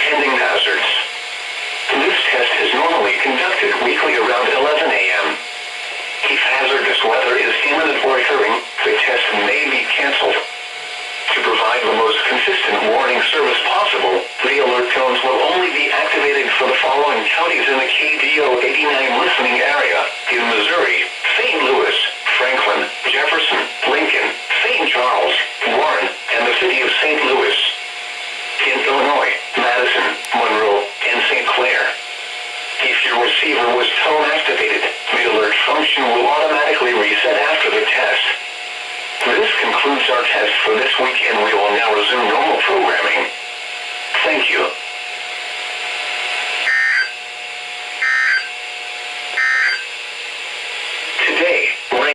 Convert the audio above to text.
pending hazards. This test is normally conducted weekly around 11 a.m. If hazardous weather is imminent or occurring, the test may be canceled. To provide the most consistent warning service possible, the alert tones will only be activated for the following counties in the KDO 89 listening area: in Missouri, St. Louis, Franklin, Jefferson, Lincoln, St. Charles, Warren, and the city of St. Louis. In Illinois, Madison, Monroe, and St. Clair. If your receiver was tone activated, the alert function will automatically reset after the test. This concludes our test for this week, and we will now resume normal programming. Thank you.